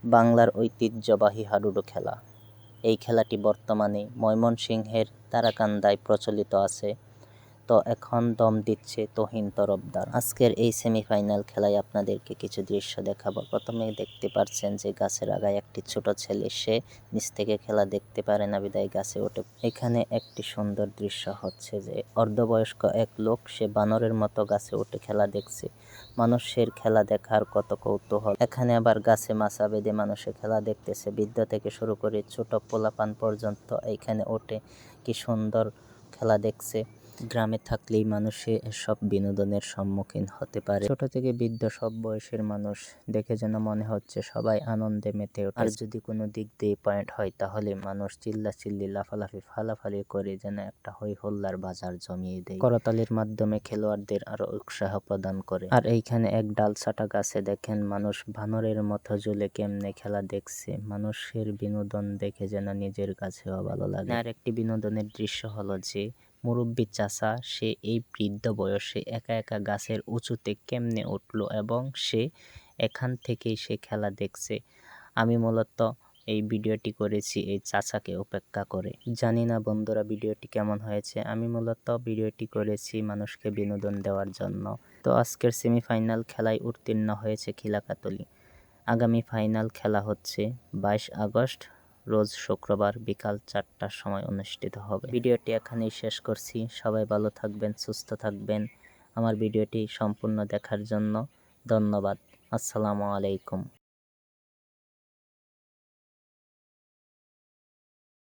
বাংলার ঐতিহ্যবাহী হাডুডু খেলা। এই খেলাটি বর্তমানে ময়মনসিংহের তারাকান্দায় প্রচলিত আছে। তো এখন দম দিচ্ছে তুহিন তরফদার। আজকের এই সেমিফাইনাল খেলায় আপনাদেরকে কিছু দৃশ্য দেখাবো। প্রথমেই দেখতে পাচ্ছেন যে গাছের আগায় একটি ছোট ছেলে, সে নিচ থেকে খেলা দেখতে পারে না বিদায় গাছে ওঠে। এখানে একটি সুন্দর দৃশ্য হচ্ছে যে অর্ধবয়স্ক এক লোক, সে বানরের মতো গাছে উঠে খেলা দেখছে। মানুষের খেলা দেখার কত কৌতূহল। এখানে আবার গাছে মাচা বেঁধে মানুষের খেলা দেখতেছে। বৃদ্ধ থেকে শুরু করে ছোট পোলাপান পর্যন্ত এইখানে ওঠে কি সুন্দর খেলা দেখছে। গ্রামে থাকলেই মানুষে এসব বিনোদনের সম্মুখীন হতে পারে। ছোট থেকে বৃদ্ধ সব বয়সের মানুষ দেখে যেন মনে হচ্ছে সবাই আনন্দে মেতে ওঠে। আর যদি কোনো দিক দিয়ে পয়েন্ট হয় তাহলে মানুষ চিল্লাচিল্লি, লাফালাফি, ফালাফালি করে যেন একটা হই হল্লার বাজার জমিয়ে দেয়। করতালির মাধ্যমে খেলোয়াড়দের আরো উৎসাহ প্রদান করে। আর এইখানে এক ডালছাটা গাছে দেখেন মানুষ বানরের মতো ঝুলে কেমনে খেলা দেখছে। মানুষের বিনোদন দেখে যেন নিজের কাছেও ভালো লাগে। আর একটি বিনোদনের দৃশ্য হলো যে মুরব্বী চাচা, সে এই বৃদ্ধ বয়সে একা একা গাছের উঁচুতে কেমনে উঠলো এবং সে এখান থেকেই সে খেলা দেখছে। আমি মূলত এই ভিডিওটি করেছি এই চাচাকে উপেক্ষা করে। জানি না বন্ধুরা ভিডিওটি কেমন হয়েছে। আমি মূলত ভিডিওটি করেছি মানুষকে বিনোদন দেওয়ার জন্য। তো আজকের সেমিফাইনাল খেলায় উত্তীর্ণ হয়েছে খিলাকাতলী। আগামী ফাইনাল খেলা হচ্ছে 22 আগস্ট, রোজ শুক্রবার বিকাল 4টার সময় অনুষ্ঠিত হবে। ভিডিওটি এখানেই শেষ করছি। সবাই ভালো থাকবেন, সুস্থ থাকবেন। আমার ভিডিওটি সম্পূর্ণ দেখার জন্য ধন্যবাদ। আসসালামু আলাইকুম।